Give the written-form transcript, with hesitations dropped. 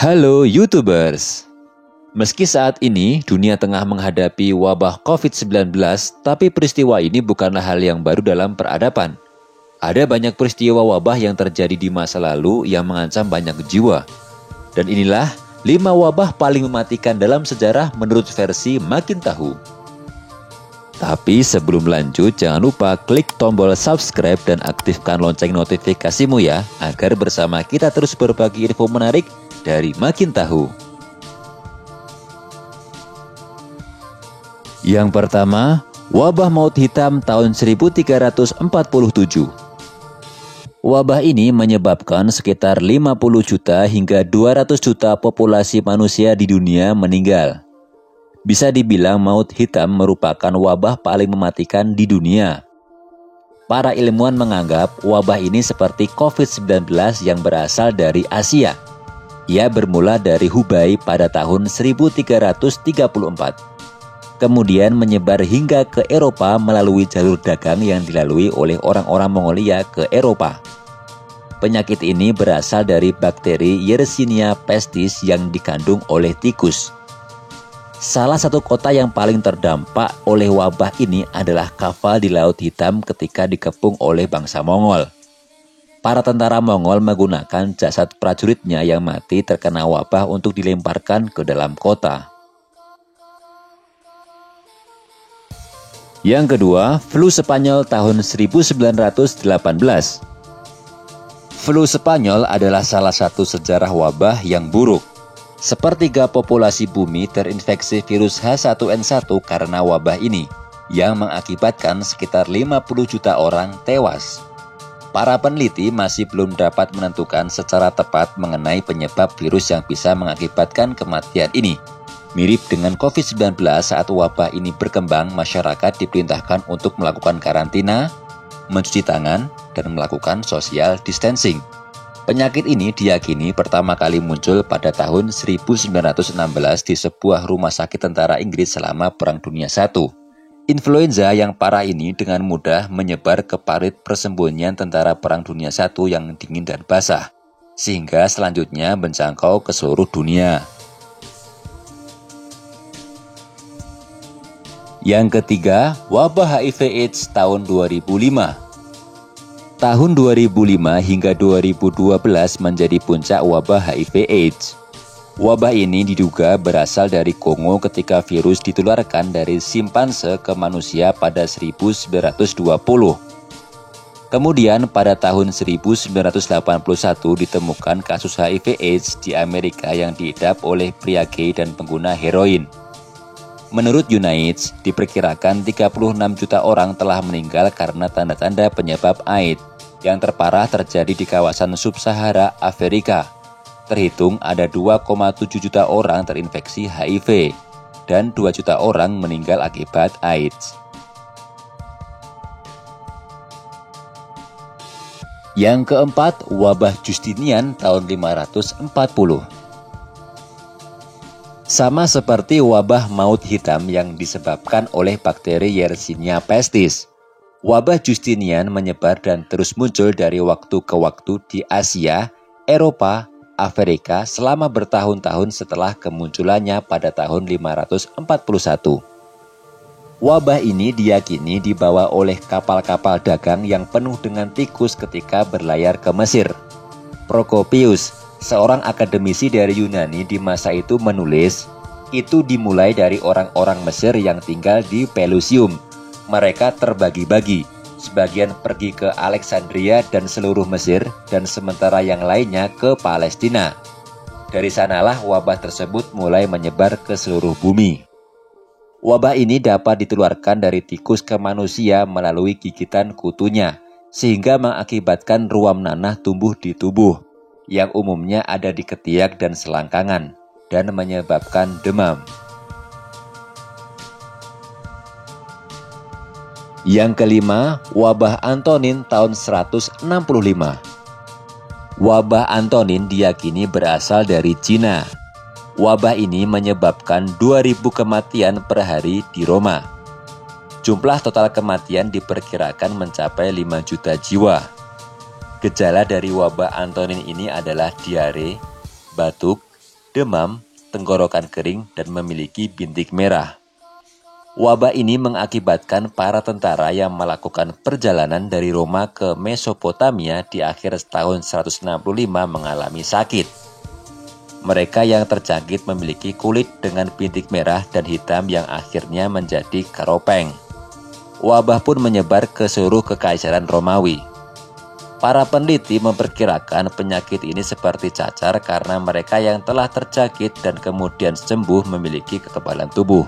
Halo YouTubers. Meski saat ini dunia tengah menghadapi wabah COVID-19, tapi peristiwa ini bukanlah hal yang baru dalam peradaban. Ada banyak peristiwa wabah yang terjadi di masa lalu yang mengancam banyak jiwa. Dan inilah 5 wabah paling mematikan dalam sejarah menurut versi Makin Tahu. Tapi sebelum lanjut, jangan lupa klik tombol subscribe dan aktifkan lonceng notifikasimu ya, agar bersama kita terus berbagi info menarik dari Makin Tahu. Yang pertama, wabah maut hitam tahun 1347. Wabah ini menyebabkan sekitar 50 juta hingga 200 juta populasi manusia di dunia meninggal. Bisa dibilang maut hitam merupakan wabah paling mematikan di dunia. Para ilmuwan menganggap wabah ini seperti COVID-19 yang berasal dari Asia. Ia bermula dari Hubei pada tahun 1334. Kemudian menyebar hingga ke Eropa melalui jalur dagang yang dilalui oleh orang-orang Mongolia ke Eropa. Penyakit ini berasal dari bakteri Yersinia pestis yang dikandung oleh tikus. Salah satu kota yang paling terdampak oleh wabah ini adalah Kaval di Laut Hitam ketika dikepung oleh bangsa Mongol. Para tentara Mongol menggunakan jasad prajuritnya yang mati terkena wabah untuk dilemparkan ke dalam kota. Yang kedua, flu Spanyol tahun 1918. Flu Spanyol adalah salah satu sejarah wabah yang buruk. Sepertiga populasi bumi terinfeksi virus H1N1 karena wabah ini, yang mengakibatkan sekitar 50 juta orang tewas. Para peneliti masih belum dapat menentukan secara tepat mengenai penyebab virus yang bisa mengakibatkan kematian ini. Mirip dengan COVID-19, saat wabah ini berkembang, masyarakat diperintahkan untuk melakukan karantina, mencuci tangan, dan melakukan social distancing. Penyakit ini diyakini pertama kali muncul pada tahun 1916 di sebuah rumah sakit tentara Inggris selama Perang Dunia I. Influenza yang parah ini dengan mudah menyebar ke parit persembunyian tentara Perang Dunia I yang dingin dan basah, sehingga selanjutnya menjangkau ke seluruh dunia. Yang ketiga, wabah HIV/AIDS tahun 2005. Tahun 2005 hingga 2012 menjadi puncak wabah HIV/AIDS. Wabah ini diduga berasal dari Kongo ketika virus ditularkan dari simpanse ke manusia pada 1920. Kemudian pada tahun 1981 ditemukan kasus HIV/AIDS di Amerika yang diidap oleh pria gay dan pengguna heroin. Menurut UNAIDS, diperkirakan 36 juta orang telah meninggal karena tanda-tanda penyebab AIDS. Yang terparah terjadi di kawasan Sub-Sahara Afrika. Terhitung ada 2,7 juta orang terinfeksi HIV dan 2 juta orang meninggal akibat AIDS. Yang keempat, wabah Justinian tahun 540. Sama seperti wabah maut hitam yang disebabkan oleh bakteri Yersinia pestis, wabah Justinian menyebar dan terus muncul dari waktu ke waktu di Asia, Eropa, Afrika selama bertahun-tahun setelah kemunculannya pada tahun 541. Wabah ini diyakini dibawa oleh kapal-kapal dagang yang penuh dengan tikus ketika berlayar ke Mesir. Prokopius, seorang akademisi dari Yunani di masa itu menulis, itu dimulai dari orang-orang Mesir yang tinggal di Pelusium. Mereka terbagi-bagi, sebagian pergi ke Alexandria dan seluruh Mesir, dan sementara yang lainnya ke Palestina. Dari sanalah wabah tersebut mulai menyebar ke seluruh bumi. Wabah ini dapat ditularkan dari tikus ke manusia melalui gigitan kutunya, sehingga mengakibatkan ruam nanah tumbuh di tubuh, yang umumnya ada di ketiak dan selangkangan, dan menyebabkan demam. Yang kelima, wabah Antonin tahun 165. Wabah Antonin diyakini berasal dari Cina. Wabah ini menyebabkan 2.000 kematian per hari di Roma. Jumlah total kematian diperkirakan mencapai 5 juta jiwa. Gejala dari wabah Antonin ini adalah diare, batuk, demam, tenggorokan kering, dan memiliki bintik merah. Wabah ini mengakibatkan para tentara yang melakukan perjalanan dari Roma ke Mesopotamia di akhir tahun 165 mengalami sakit. Mereka yang terjangkit memiliki kulit dengan bintik merah dan hitam yang akhirnya menjadi keropeng. Wabah pun menyebar ke seluruh kekaisaran Romawi. Para peneliti memperkirakan penyakit ini seperti cacar karena mereka yang telah terjangkit dan kemudian sembuh memiliki kekebalan tubuh.